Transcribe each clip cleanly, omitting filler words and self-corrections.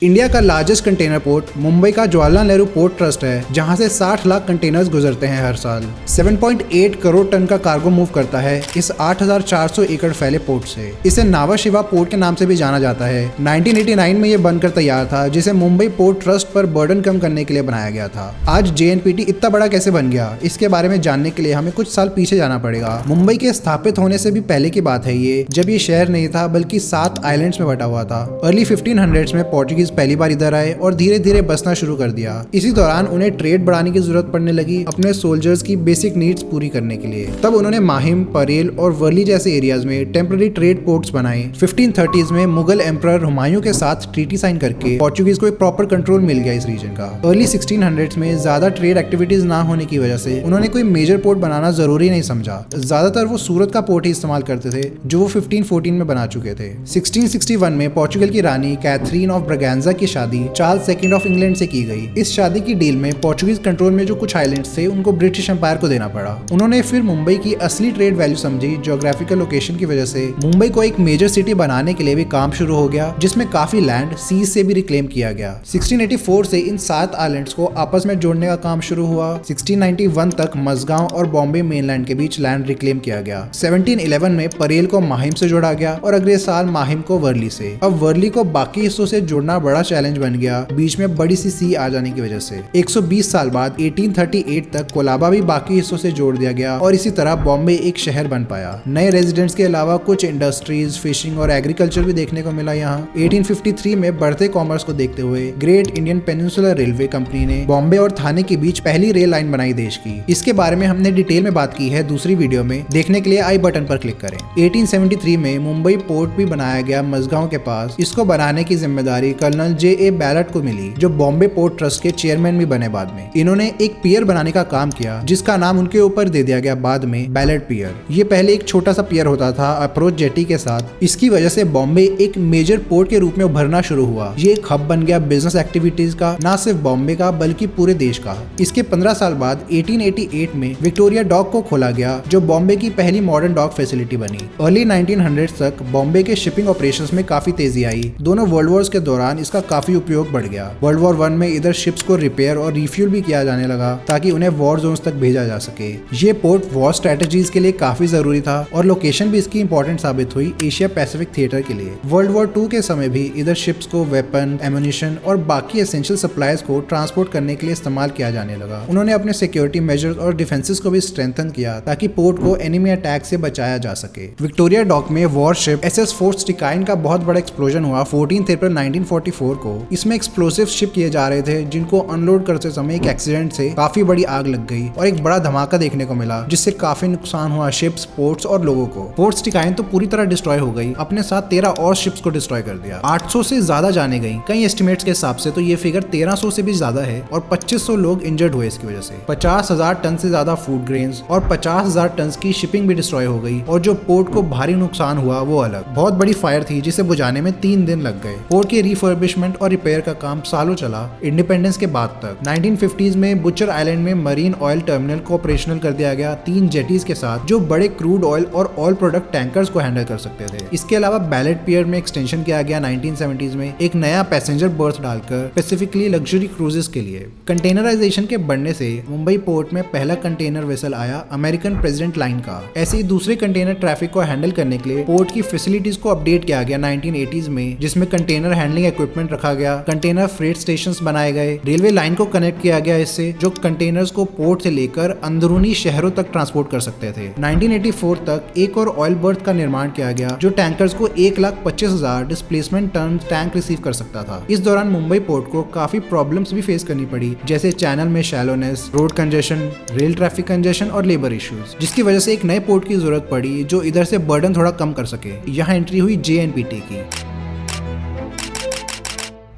India का largest container port Mumbai का Jawaharlal Nehru port trust है, जहां से 60 लाख कंटेनर्स गुजरते हैं हर साल। 7.8 करोड़ टन का कार्गो मूव करता है इस 8,400 एकड़ फैले पोर्ट से। इसे नावा शिवा पोर्ट के नाम से भी जाना जाता है। 1989 में ये बनकर तैयार था, जिसे मुंबई पोर्ट ट्रस्ट पर बर्डन कम करने के लिए बनाया गया था। आज JNPT इतना बड़ा कैसे बन गया, इसके बारे में जानने के लिए हमें कुछ साल पीछे जाना पड़ेगा। मुंबई के स्थापित होने से भी पहले की बात है ये, जब ये शहर नहीं था बल्कि 7 आइलैंड्स में बटा हुआ था। अर्ली 1500s में पोर्चुगीज पहली बार इधर आए और धीरे धीरे बसना शुरू कर दिया। इसी दौरान उन्हें ट्रेड बढ़ाने की जरूरत पड़ने लगी अपने सोल्जर्स की बेसिक नीड्स पूरी करने के लिए। तब उन्होंने माहिम, परेल और वर्ली जैसे एरियाज में टेम्पररी ट्रेड पोर्ट्स बनाए। 1530s में मुगल एम्परर हुमायूं के साथ ट्रीटी साइन करके पोर्चुगीज को एक प्रॉपर कंट्रोल मिल गया इस रीजन का। अर्ली 1600s में ज्यादा ट्रेड एक्टिविटीज ना होने की वजह से उन्होंने कोई मेजर पोर्ट बनाना जरूरी नहीं समझा। ज्यादातर वो सूरत का पोर्ट ही इस्तेमाल करते थे, जो वो 1514 में बना चुके थे। 1661 में पोर्चुगल की रानी कैथरीन ऑफ ब्रगैंजा की शादी चार्ल्स सेकंड ऑफ इंग्लैंड से की गई। इस शादी की डील में पोर्चुगीज कंट्रोल में जो कुछ आइलैंड्स थे उनको ब्रिटिश एम्पायर को देना पड़ा। उन्होंने फिर मुंबई की असली ट्रेड वैल्यू समझी। ज्योग्राफिकल लोकेशन की वजह से मुंबई को एक मेजर सिटी बनाने के लिए भी काम शुरू हो गया, जिसमें काफी लैंड सीज से भी रिक्लेम किया गया। 1684 से इन 7 आइलैंड्स को आपस में जोड़ने का काम शुरू हुआ। 1691 तक मजगांव और बॉम्बे मेनलैंड के बीच लैंड रिक्लेम किया गया। 1711 में परेल को माहिम से जोड़ा गया और अगले साल माहिम को वर्ली से। अब वर्ली को बाकी हिस्सों से जोड़ना बड़ा चैलेंज बन गया, बीच में बड़ी सी आ जाने की वजह से। 120 साल बाद 1838 तक कोलाबा भी बाकी हिस्सों से जोड़ दिया गया और इसी तरह बॉम्बे एक शहर बन पाया। नए रेजिडेंट्स के अलावा कुछ इंडस्ट्रीज, फिशिंग और एग्रीकल्चर भी देखने को मिला यहाँ। 1853 में बढ़ते कॉमर्स को देखते हुए great Indian peninsular railway company ने बॉम्बे और थाने के बीच पहली रेल लाइन बनाई देश की। इसके बारे में हमने डिटेल में बात की है दूसरी वीडियो में, देखने के लिए आई बटन पर क्लिक करें। 1873 में मुंबई पोर्ट भी बनाया गया मजगांव के पास। इसको बनाने की जिम्मेदारी कर्नल J.A. बैलेट को मिली, जो बॉम्बे पोर्ट ट्रस्ट के चेयरमैन भी बने बाद में। इन्होंने एक पियर बनाने का काम किया, जिसका नाम उनके ऊपर दे दिया गया बाद में, बैलेट पियर। ये पहले एक छोटा सा पियर होता था अप्रोच जेटी के साथ। इसकी वजह से बॉम्बे एक मेजर पोर्ट के रूप में उभरना शुरू हुआ। ये एक हब बन गया बिजनेस एक्टिविटीज का, ना सिर्फ बॉम्बे का बल्कि पूरे देश का। इसके 15 साल बाद 1888 में विक्टोरिया डॉक को खोला गया, जो बॉम्बे की पहली मॉडर्न डॉक फैसिलिटी बनी। अर्ली 1900s तक बॉम्बे के शिपिंग ऑपरेशंस में काफी तेजी आई। दोनों वर्ल्ड वॉर्स के दौरान इसका काफी उपयोग बढ़ गया। वर्ल्ड वॉर 1 में इधर शिप्स को रिपेयर और रिफ्यूल भी किया जाने लगा, ताकि उन्हें वॉर जोन्स तक भेजा जा सके। ये पोर्ट वॉर स्ट्रेटेजीज के लिए काफी जरूरी था और लोकेशन भी इसकी इंपॉर्टेंट साबित हुई एशिया पैसिफिक थिएटर के लिए। वर्ल्ड वॉर 2 के समय भी इधर शिप्स को वेपन, एम्युनिशन और बाकी एसेंशियल सप्लाईज को ट्रांसपोर्ट करने के लिए इस्तेमाल किया जाने लगा। उन्होंने अपने सिक्योरिटी मेजर्स और डिफेंसेस को भी स्ट्रेंथन किया, ताकि पोर्ट को एनिमी अटैक से बचाया जा सके। विक्टोरिया डॉक में वॉरशिप SS फोर्ट स्टिकाइन का बहुत बड़ा एक्सप्लोजन हुआ 14 अप्रैल 1944 को। इसमें एक्सप्लोसिव शिप किए जा रहे थे, जिनको अनलोड करते समय एक एक्सीडेंट से काफी बड़ी आग लग गई और एक बड़ा धमाका देखने को मिला, जिससे काफी नुकसान हुआ शिप्स, पोर्ट्स और लोगों को। फोर्ट स्टिकाइन तो पूरी तरह डिस्ट्रॉय हो गई, अपने साथ 13 और शिप्स को डिस्ट्रॉय कर दिया। 800 से ज्यादा जाने गई। कई एस्टिमेट्स के हिसाब से तो ये फिगर 1300 से भी ज्यादा है और 2500 लोग इंजर्ड हुए इसकी वजह से। 50,000 टन से ज्यादा फूड ग्रेन्स और 50,000 टन की शिपिंग भी डिस्ट्रॉय हो गई और जो पोर्ट को भारी नुकसान हुआ वो अलग। बहुत बड़ी फायर थी, जिसे बुझाने में 3 दिन लग गए। पोर्ट के रिफर्बिशमेंट और रिपेयर का काम सालों चला, इंडिपेंडेंस के बाद तक। 1950s में बुचर आइलैंड में मरीन ऑयल टर्मिनल को ऑपरेशनल कर दिया गया 3 जेटीज के साथ, जो बड़े क्रूड ऑयल और ऑयल प्रोडक्ट टैंकर्स को हैंडल कर सकते थे। इसके अलावा बैलेट पियर में एक्सटेंशन किया गया 1970s में एक नया पैसेंजर बर्थ डालकर, स्पेसिफिकली लग्जरी क्रूजेस के लिए। कंटेनराइजेशन के बढ़ने से मुंबई पोर्ट में पहला कंटेनर वेसल आया अमेरिकन प्रेसिडेंट लाइन का। ऐसे ही दूसरे कंटेनर ट्रैफिक को हैंडल करने के लिए पोर्ट की फैसिलिटीज को अपडेट किया गया 1980s में, जिसमें कंटेनर हैंडलिंग इक्विपमेंट रखा गया, कंटेनर फ्रेट स्टेशंस बनाए गए, रेलवे लाइन को कनेक्ट किया गया इससे, जो कंटेनर्स को पोर्ट से लेकर अंदरूनी शहरों तक ट्रांसपोर्ट कर सकते थे। 1984 तक एक और ऑयल बर्थ का निर्माण किया गया, जो टैंकर्स को 1,25,000 डिस्प्लेसमेंट टन टैंक रिसीव कर सकता था। इस दौरान मुंबई पोर्ट को काफी प्रॉब्लम्स भी फेस करनी पड़ी, जैसे चैनल में shallowness, road congestion, rail traffic congestion और लेबर इश्यूज, जिसकी वजह से एक नए पोर्ट की जरूरत पड़ी, जो इधर से बर्डन थोड़ा कम कर सके। यहाँ एंट्री हुई JNPT की।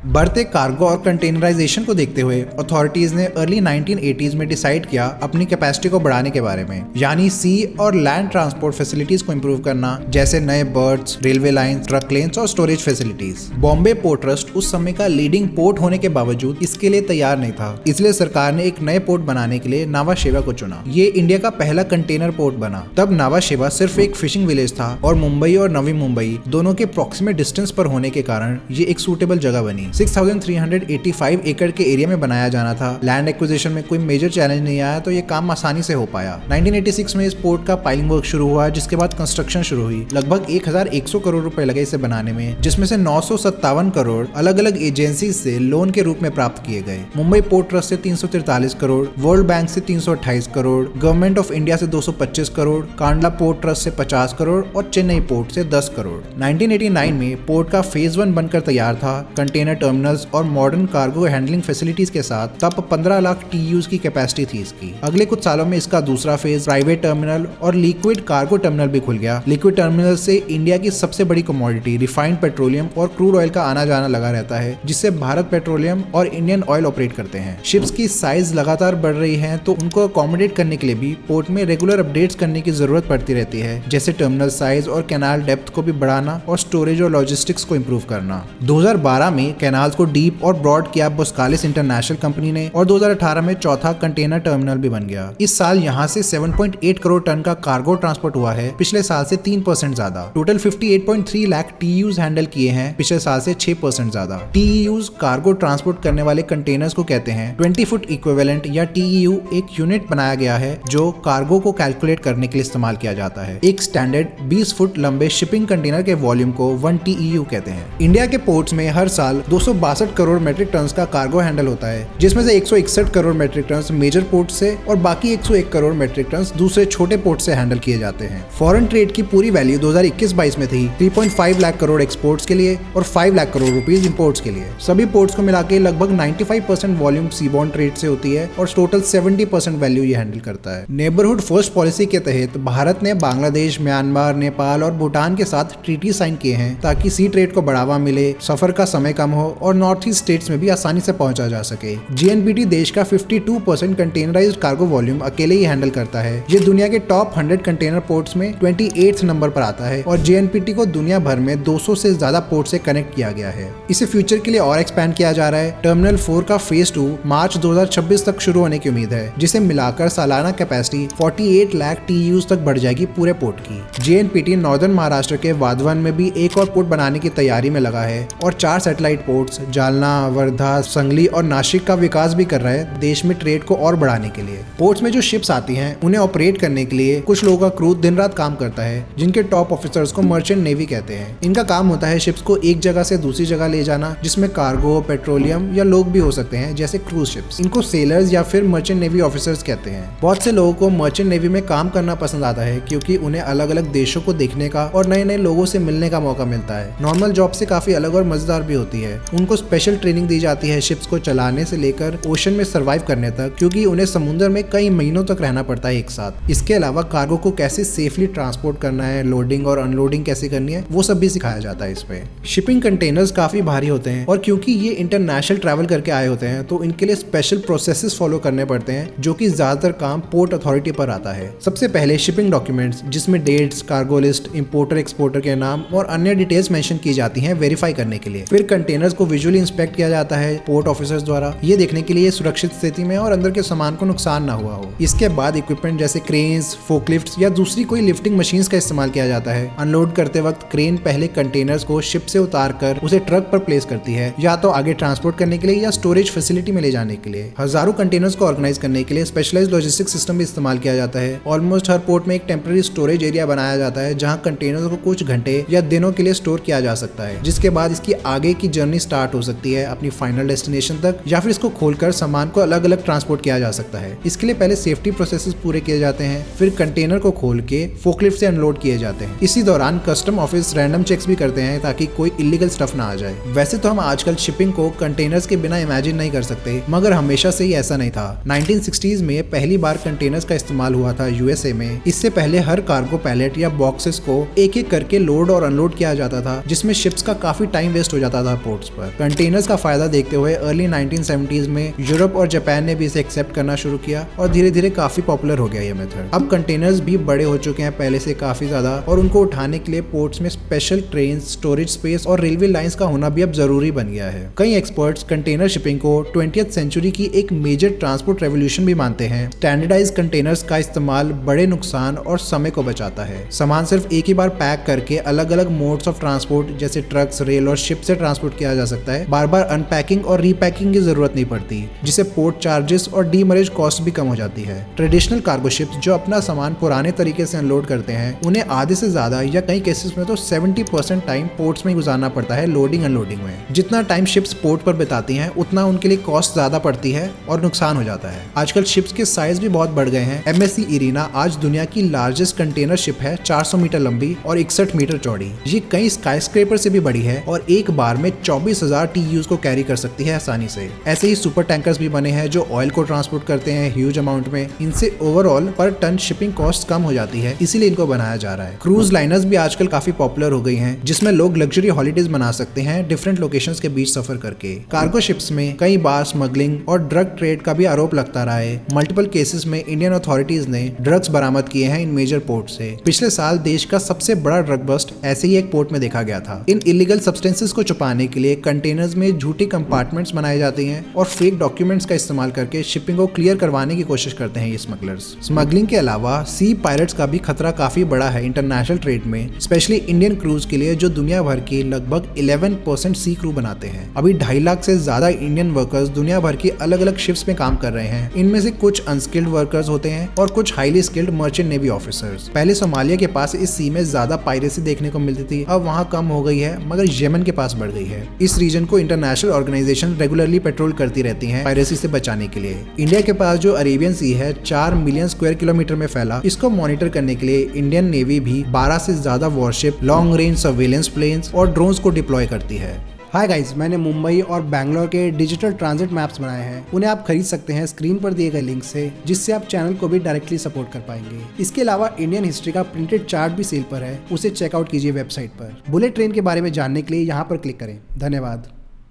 बढ़ते कार्गो और कंटेनराइजेशन को देखते हुए अथॉरिटीज ने अर्ली 1980s में डिसाइड किया अपनी कैपेसिटी को बढ़ाने के बारे में, यानी सी और लैंड ट्रांसपोर्ट फैसिलिटीज को इंप्रूव करना, जैसे नए berths, railway lines, truck lanes और storage facilities. Bombay port trust उस समय का लीडिंग पोर्ट होने के बावजूद इसके लिए तैयार नहीं था, इसलिए सरकार ने एक नए पोर्ट बनाने के लिए नावा शेवा को चुना। ये इंडिया का पहला कंटेनर पोर्ट बना। तब नावा शेवा सिर्फ एक फिशिंग विलेज था और मुंबई और नवी मुंबई दोनों के प्रॉक्सिमेट डिस्टेंस पर होने के कारण ये एक सूटेबल जगह बनी। 6385 एकड़ के एरिया में बनाया जाना था। लैंड एक्विजिशन में कोई मेजर चैलेंज नहीं आया तो ये काम आसानी से हो पाया। 1986 में इस पोर्ट का पाइलिंग वर्क शुरू हुआ, जिसके बाद कंस्ट्रक्शन शुरू हुई। लगभग 1100 करोड़ रुपए लगे इसे बनाने में, जिसमें से 957 करोड़ अलग अलग एजेंसी से लोन के रूप में प्राप्त किए गए। मुंबई पोर्ट ट्रस्ट से 343 करोड़, वर्ल्ड बैंक से 328 करोड़, गवर्नमेंट ऑफ इंडिया से 225 करोड़, कांडला पोर्ट ट्रस्ट से 50 करोड़ और चेन्नई पोर्ट से 10 करोड़। 1989 में पोर्ट का फेज 1 बनकर तैयार था। कंटेनर टर्मिनल्स और मॉडर्न कार्गो हैंडलिंग फैसिलिटीज के साथ तब 15 लाख TEUs की कैपेसिटी थी इसकी। अगले कुछ सालों में इसका दूसरा फेज, प्राइवेट टर्मिनल और लिक्विड कार्गो टर्मिनल भी खुल गया। लिक्विड टर्मिनल से इंडिया की सबसे बड़ी कमोडिटी रिफाइंड पेट्रोलियम और क्रूड ऑयल का आना जाना लगा रहता है, जिससे भारत पेट्रोलियम और इंडियन ऑयल ऑपरेट करते हैं। शिप्स की साइज लगातार बढ़ रही है, तो उनको अकोमोडेट करने के लिए भी पोर्ट में रेगुलर अपडेट्स करने की जरूरत पड़ती रहती है, जैसे टर्मिनल साइज और कैनाल डेप्थ को भी बढ़ाना और स्टोरेज और लॉजिस्टिक्स को इंप्रूव करना। 2012 में कैनाल्स को डीप और ब्रॉड किया बोस्कालिस इंटरनेशनल कंपनी ने, और 2018 में चौथा कंटेनर टर्मिनल भी बन गया। इस साल यहाँ से 7.8 करोड़ टन का कार्गो ट्रांसपोर्ट हुआ है, पिछले साल से 3% ज्यादा। टोटल 58.3 लाख TEUs हैंडल किए हैं, पिछले साल से 6% ज्यादा। TEUs कार्गो ट्रांसपोर्ट करने वाले कंटेनर्स को कहते हैं। 20 फुट इक्विवेलेंट या TEU एक यूनिट बनाया गया है जो कार्गो को कैलकुलेट करने के लिए इस्तेमाल किया जाता है। एक स्टैंडर्ड 20 फुट लंबे शिपिंग कंटेनर के वॉल्यूम को 1 TEU कहते हैं। इंडिया के पोर्ट्स में हर साल 262 करोड़ मेट्रिक टन का कार्गो हैंडल होता है, जिसमें से 161 crore metric ton major port से और बाकी 101 करोड़ मेट्रिक टन दूसरे छोटे पोर्ट से हैंडल किए जाते हैं। फॉरेन ट्रेड की पूरी वैल्यू 2021-22 में थी 3.5 लाख करोड़ एक्सपोर्ट्स के लिए और 5 लाख करोड़ रुपीस इंपोर्ट्स के लिए। सभी पोर्ट्स को मिलाकर लगभग 95% वॉल्यूम सीबॉर्न ट्रेड से होती है और टोटल 70% वैल्यू ये हैंडल करता है। नेबरहुड फर्स्ट पॉलिसी के तहत भारत ने बांग्लादेश, म्यांमार, नेपाल और भूटान के साथ ट्रीटी साइन किए हैं ताकि सी ट्रेड को बढ़ावा मिले, सफर का समय कम हो और नॉर्थ ईस्ट स्टेट्स में भी आसानी से पहुंचा जा सके। GNPT देश का 52% कंटेनराइज्ड कार्गो वॉल्यूम अकेले ही हैंडल करता है। ये दुनिया के टॉप 100 कंटेनर पोर्ट्स में 28th नंबर पर आता है और JNPT को दुनिया भर में 200 से ज्यादा पोर्ट से कनेक्ट किया गया है। इसे फ्यूचर के लिए और एक्सपैंड किया जा रहा है। टर्मिनल 4 का फेज 2 मार्च 2026 तक शुरू होने की उम्मीद है, जिसे मिलाकर सालाना कैपेसिटी 48 लाख TEUs तक बढ़ जाएगी पूरे पोर्ट की। JNPT नॉर्दर्न महाराष्ट्र के वाधवन में भी एक और पोर्ट बनाने की तैयारी में लगा है और 4 सैटेलाइट पोर्ट्स जालना, वर्धा, संगली और नासिक का विकास भी कर रहा है देश में ट्रेड को और बढ़ाने के लिए। पोर्ट्स में जो शिप्स आती हैं उन्हें ऑपरेट करने के लिए कुछ लोगों का क्रू दिन रात काम करता है, जिनके टॉप ऑफिसर्स को मर्चेंट नेवी कहते हैं। इनका काम होता है शिप्स को एक जगह से दूसरी जगह ले जाना, जिसमें कार्गो, पेट्रोलियम या लोग भी हो सकते हैं, जैसे क्रूज शिप्स। इनको सेलर्स या फिर मर्चेंट नेवी ऑफिसर्स कहते हैं। बहुत से लोगों को मर्चेंट नेवी में काम करना पसंद आता है क्योंकि उन्हें अलग अलग देशों को देखने का और नए नए लोगों से मिलने का मौका मिलता है। नॉर्मल जॉब से काफी अलग और मजेदार भी होती है। उनको स्पेशल ट्रेनिंग दी जाती है शिप्स को चलाने से लेकर ओशन में सर्वाइव करने तक, क्योंकि उन्हें समुद्र में कई महीनों तक रहना पड़ता है एक साथ। इसके अलावा कार्गो को कैसे सेफली ट्रांसपोर्ट करना है, लोडिंग और अनलोडिंग कैसे करनी है, वो सब भी सिखाया जाता है इस पे। शिपिंग कंटेनर्स काफी भारी होते हैं और क्योंकि ये इंटरनेशनल ट्रैवल करके आए होते हैं तो इनके लिए स्पेशल प्रोसेसेस फॉलो करने पड़ते हैं, जो कि ज्यादातर काम पोर्ट अथॉरिटी पर आता है। सबसे पहले शिपिंग डॉक्यूमेंट्स, जिसमें dates, cargo list, importer exporter के नाम और अन्य डिटेल्स मेंशन की जाती हैं वेरीफाई करने के लिए। फिर कंटेनर्स को विजुअली इंस्पेक्ट किया जाता है पोर्ट ऑफिसर्स द्वारा, ये देखने के लिए सुरक्षित स्थिति में और अंदर के सामान को नुकसान ना हुआ हो। इसके बाद इक्विपमेंट जैसे क्रेन्स, फोकलिफ्ट्स या दूसरी कोई लिफ्टिंग मशीन्स का इस्तेमाल किया जाता है। अनलोड करते वक्त क्रेन पहले कंटेनर्स को शिप से उतार कर उसे ट्रक पर प्लेस करती है, या तो आगे ट्रांसपोर्ट करने के लिए या स्टोरेज फैसिलिटी में ले जाने के लिए। हजारों कंटेनर्स को ऑर्गेनाइज करने के लिए स्पेशलाइज्ड लॉजिस्टिक सिस्टम भी इस्तेमाल किया जाता है। ऑलमोस्ट हर पोर्ट में एक टेम्पररी स्टोरेज एरिया बनाया जाता है जहां कंटेनर्स को कुछ घंटे या दिनों के लिए स्टोर किया जा सकता है, जिसके बाद इसकी आगे की जर्नी स्टार्ट हो सकती है अपनी फाइनल डेस्टिनेशन तक, या फिर इसको खोलकर सामान को अलग अलग ट्रांसपोर्ट किया जा सकता है। इसके लिए पहले सेफ्टी प्रोसेसेस पूरे किए जाते हैं, फिर कंटेनर को खोल के फोकलिफ्ट से अनलोड किए जाते हैं। इसी दौरान कस्टम ऑफिस रैंडम चेक्स भी करते हैं ताकि कोई इलीगल स्टफ ना आ जाए। वैसे तो हम आजकल शिपिंग को कंटेनर्स के बिना इमेजिन नहीं कर सकते, मगर हमेशा से ही ऐसा नहीं था। 1960s में पहली बार कंटेनर्स का इस्तेमाल हुआ था USA में। इससे पहले हर कार्गो पैलेट या बॉक्सेस को एक एक करके लोड और अनलोड किया जाता था, जिसमें शिप्स का काफी टाइम वेस्ट हो जाता था पोर्ट्स पर। कंटेनर्स का फायदा देखते हुए अर्ली 1970s में यूरोप और जापान ने भी इसे एक्सेप्ट करना शुरू किया और धीरे धीरे काफी पॉपुलर हो गया ये मेथड। अब कंटेनर्स भी बड़े हो चुके हैं पहले से काफी ज्यादा, और उनको उठाने के लिए पोर्ट्स में स्पेशल ट्रेन, स्टोरेज स्पेस और रेलवे लाइंस का होना भी अब जरूरी बन गया है। कई एक्सपर्ट्स कंटेनर शिपिंग को 20th सेंचुरी की एक मेजर ट्रांसपोर्ट रेवोल्यूशन भी मानते हैं। स्टैंडर्डाइज्ड कंटेनर्स का इस्तेमाल बड़े नुकसान और समय को बचाता है। सामान सिर्फ एक ही बार पैक करके अलग अलग मोड्स ऑफ ट्रांसपोर्ट जैसे ट्रक्स, रेल और शिप से ट्रांसपोर्ट किया जा सकता है, बार बार अनपैकिंग और रीपैकिंग की जरूरत नहीं पड़ती, जिससे पोर्ट चार्जेस और डीमरेज कॉस्ट भी कम हो जाती है। ट्रेडिशनल कार्गो शिप्स जो अपना सामान पुराने तरीके से अनलोड करते हैं, उन्हें आधे से ज्यादा या कई केसेस में तो 70% टाइम पोर्ट्स में गुजारना पड़ता है लोडिंग अनलोडिंग में। जितना टाइम शिप्स पोर्ट पर बिताती हैं, उतना उनके लिए कॉस्ट ज्यादा पड़ती है और नुकसान हो जाता है। आजकल शिप्स के साइज भी बहुत बढ़ गए हैं। MSC इरीना आज दुनिया की लार्जेस्ट कंटेनर शिप है, 400 मीटर लंबी और 61 मीटर चौड़ी। ये कई स्काईस्क्रेपर से भी बड़ी है और एक बार में 24,000 TEUs को कैरी कर सकती है आसानी से। ऐसे ही सुपर टैंकर्स भी बने हैं जो ऑयल को ट्रांसपोर्ट करते हैं ह्यूज अमाउंट में। इनसे ओवरऑल पर टन शिपिंग कॉस्ट कम हो जाती है, इसीलिए इनको बनाया जा रहा है। क्रूज लाइनर्स भी आजकल काफी पॉपुलर हो गई हैं, जिसमें लोग लग्जरी हॉलिडेज मना सकते हैं डिफरेंट लोकेशंस के बीच सफर करके। कार्गो शिप्स में कई बार स्मगलिंग और ड्रग ट्रेड का भी आरोप लगता रहा है। मल्टीपल केसेस में इंडियन अथॉरिटीज ने ड्रग्स बरामद किए हैं इन मेजर पोर्ट से। पिछले साल देश का सबसे बड़ा ड्रग बस्ट ऐसे ही एक पोर्ट में देखा गया था। इन इलीगल सब्सटेंसेस को छुपाने के लिए कंटेनर्स में झूठी कंपार्टमेंट्स बनाए जाते हैं और फेक डॉक्यूमेंट्स का इस्तेमाल करके शिपिंग को क्लियर करवाने की कोशिश करते हैं ये स्मगलर्स। स्मगलिंग के अलावा सी पायरेट्स का भी खतरा काफी बड़ा है इंटरनेशनल ट्रेड में, स्पेशली इंडियन क्रूज के लिए जो दुनिया भर की लगभग 11% सी क्रू बनाते हैं। अभी 2.5 लाख से ज्यादा इंडियन वर्कर्स दुनिया भर की अलग अलग शिप्स में काम कर रहे हैं। इनमें से कुछ अनस्किल्ड वर्कर्स होते हैं और कुछ highly skilled merchant navy officers. पहले सोमालिया के पास इस सी में ज्यादा पायरेसी देखने को मिलती थी, अब वहाँ कम हो गई है, मगर यमन के पास बढ़ गई है। इस रीजन को इंटरनेशनल ऑर्गेनाइजेशन रेगुलरली पेट्रोल करती रहती हैं पायरेसी से बचाने के लिए। इंडिया के पास जो अरेबियन सी है 4 मिलियन स्क्वायर किलोमीटर में फैला, इसको मॉनिटर करने के लिए इंडियन नेवी भी 12 से ज्यादा warship, long range surveillance planes और ड्रोन्स को डिप्लॉय करती है। हाय गाइस, मैंने मुंबई और बैंगलोर के डिजिटल ट्रांजिट मैप्स बनाए हैं। उन्हें आप खरीद सकते हैं स्क्रीन पर दिए गए लिंक से, जिससे आप चैनल को भी डायरेक्टली सपोर्ट कर पाएंगे। इसके अलावा इंडियन हिस्ट्री का प्रिंटेड चार्ट भी सेल पर है, उसे चेकआउट कीजिए वेबसाइट पर। बुलेट ट्रेन के बारे में जानने के लिए यहाँ पर क्लिक करें। धन्यवाद।